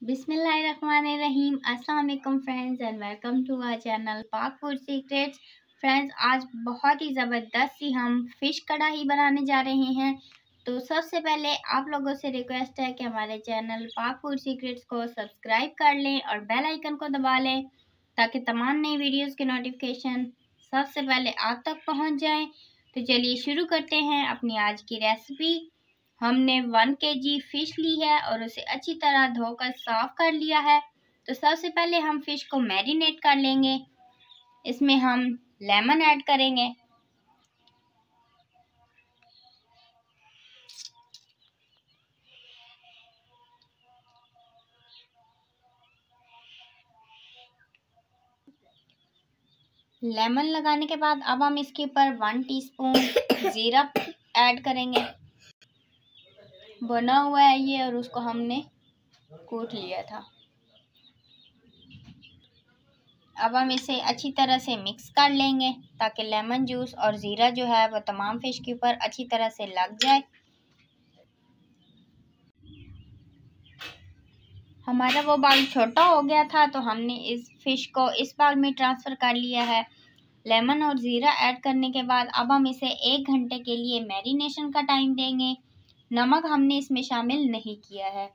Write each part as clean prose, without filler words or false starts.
बिस्मिल्लाहिर्रहमानिर्रहीम। अस्सलाम वालेकुम friends and welcome to our channel Pak food secrets. Friends, आज बहुत ही ज़बरदस्त सी हम फ़िश कढ़ाई बनाने जा रहे हैं। तो सबसे पहले आप लोगों से रिक्वेस्ट है कि हमारे चैनल पाक फूड सीक्रेट्स को सब्सक्राइब कर लें और बेल आइकन को दबा लें ताकि तमाम नई वीडियोस के नोटिफिकेशन सबसे पहले आप तक पहुंच जाएं। तो चलिए शुरू करते हैं अपनी आज की रेसिपी। हमने 1 kg फ़िश ली है और उसे अच्छी तरह धोकर साफ़ कर लिया है। तो सबसे पहले हम फ़िश को मैरिनेट कर लेंगे। इसमें हम लेमन ऐड करेंगे। लेमन लगाने के बाद अब हम इसके ऊपर 1 टीस्पून ज़ीरा ऐड करेंगे। बना हुआ है ये और उसको हमने कूट लिया था। अब हम इसे अच्छी तरह से मिक्स कर लेंगे ताकि लेमन जूस और ज़ीरा जो है वो तमाम फ़िश के ऊपर अच्छी तरह से लग जाए। हमारा वो बाउल छोटा हो गया था तो हमने इस फ़िश को इस बाउल में ट्रांसफ़र कर लिया है। लेमन और ज़ीरा ऐड करने के बाद अब हम इसे 1 घंटे के लिए मैरिनेशन का टाइम देंगे। नमक हमने इसमें शामिल नहीं किया है।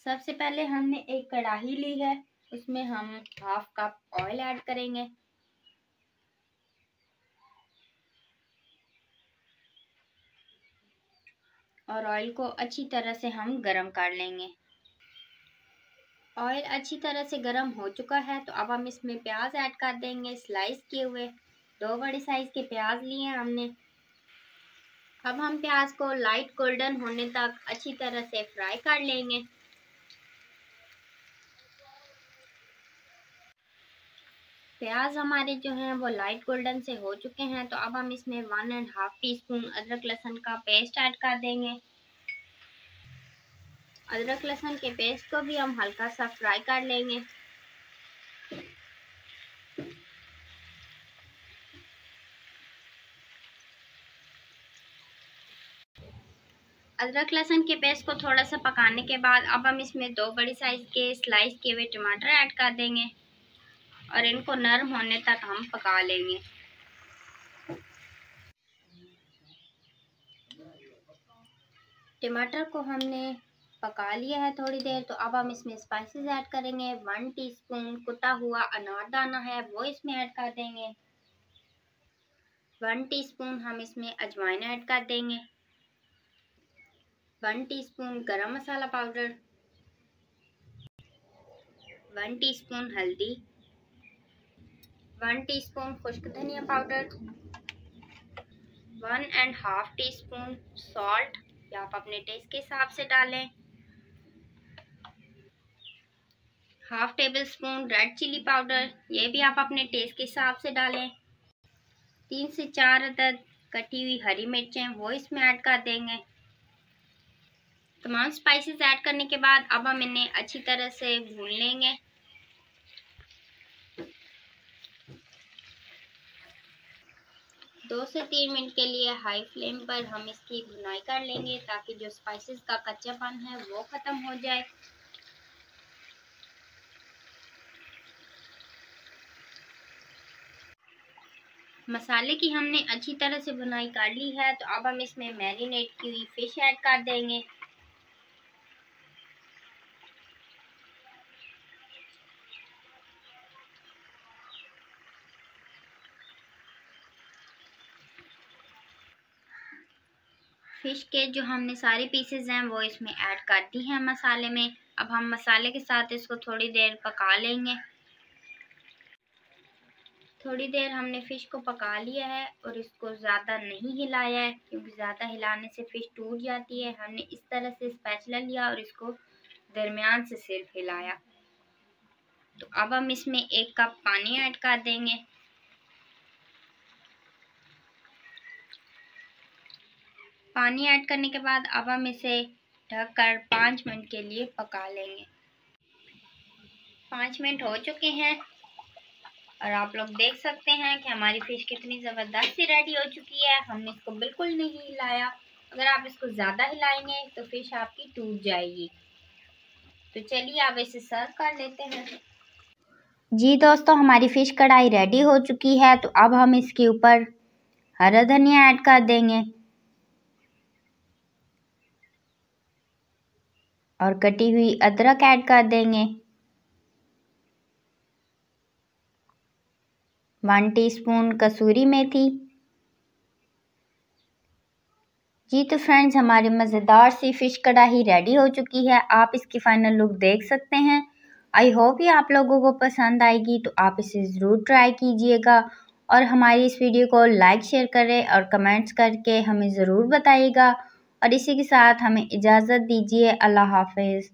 सबसे पहले हमने एक कढ़ाई ली है, उसमें हम 1/2 कप ऑयल ऐड करेंगे। और ऑयल को अच्छी तरह से हम गरम कर लेंगे। ऑयल अच्छी तरह से गरम हो चुका है तो अब हम इसमें प्याज ऐड कर देंगे। स्लाइस किए हुए 2 बड़े साइज के प्याज लिए हैं हमने। अब हम प्याज को लाइट गोल्डन होने तक अच्छी तरह से फ्राई कर लेंगे। प्याज हमारे जो हैं वो लाइट गोल्डन से हो चुके हैं तो अब हम इसमें 1.5 टीस्पून अदरक लहसुन का पेस्ट ऐड कर देंगे। अदरक लहसुन के पेस्ट को भी हम हल्का सा फ्राई कर लेंगे। अदरक लहसुन के पेस्ट को थोड़ा सा पकाने के बाद अब हम इसमें 2 बड़ी साइज के स्लाइस किए हुए टमाटर ऐड कर देंगे और इनको नरम होने तक हम पका लेंगे। टमाटर को हमने पका लिया है थोड़ी देर तो अब हम इसमें स्पाइसेस ऐड करेंगे। 1 टीस्पून कुटा हुआ अनारदाना है वो इसमें ऐड कर देंगे। 1 टीस्पून हम इसमें अजवाइन ऐड कर देंगे। 1 टीस्पून गरम मसाला पाउडर, 1 टीस्पून हल्दी, 1 टीस्पून खुश्क धनिया पाउडर, 1.5 टीस्पून सॉल्ट या आप अपने टेस्ट के हिसाब से डालें। 1/2 tablespoon red chilli powder, ये भी आप अपने टेस्ट के हिसाब से डालें। 3 से 4 अदद कटी हुई हरी मिर्चें वो इसमें ऐड कर देंगे। तमाम स्पाइसेस ऐड करने के बाद अब हम इन्हें अच्छी तरह से भून लेंगे। दो से 3 मिनट के लिए हाई फ्लेम पर हम इसकी भुनाई कर लेंगे ताकि जो स्पाइसेस का कच्चापन है वो ख़त्म हो जाए। मसाले की हमने अच्छी तरह से भुनाई कर ली है तो अब हम इसमें मैरिनेट की हुई फ़िश ऐड कर देंगे। फ़िश के जो हमने सारे पीसेस हैं वो इसमें ऐड कर दी हैं मसाले में। अब हम मसाले के साथ इसको थोड़ी देर पका लेंगे। थोड़ी देर हमने फ़िश को पका लिया है और इसको ज़्यादा नहीं हिलाया है क्योंकि ज़्यादा हिलाने से फ़िश टूट जाती है। हमने इस तरह से स्पैचुला लिया और इसको दरमियान से सिर्फ हिलाया। तो अब हम इसमें 1 कप पानी ऐड कर देंगे। पानी ऐड करने के बाद अब हम इसे ढककर 5 मिनट के लिए पका लेंगे। 5 मिनट हो चुके हैं और आप लोग देख सकते हैं कि हमारी फ़िश कितनी ज़बरदस्त सी रेडी हो चुकी है। हमने इसको बिल्कुल नहीं हिलाया अगर आप इसको ज़्यादा हिलाएंगे तो फिश आपकी टूट जाएगी। तो चलिए अब इसे सर्व कर लेते हैं। जी दोस्तों, हमारी फ़िश कढ़ाई रेडी हो चुकी है। तो अब हम इसके ऊपर हरा धनिया ऐड कर देंगे और कटी हुई अदरक ऐड कर देंगे। 1 टीस्पून कसूरी मेथी। जी तो फ्रेंड्स, हमारी मज़ेदार सी फ़िश कढ़ाई रेडी हो चुकी है। आप इसकी फ़ाइनल लुक देख सकते हैं। आई होप ये आप लोगों को पसंद आएगी, तो आप इसे ज़रूर ट्राई कीजिएगा और हमारी इस वीडियो को लाइक शेयर करें और कमेंट्स करके हमें ज़रूर बताइएगा। और इसी के साथ हमें इजाज़त दीजिए। अल्लाह हाफ़िज़।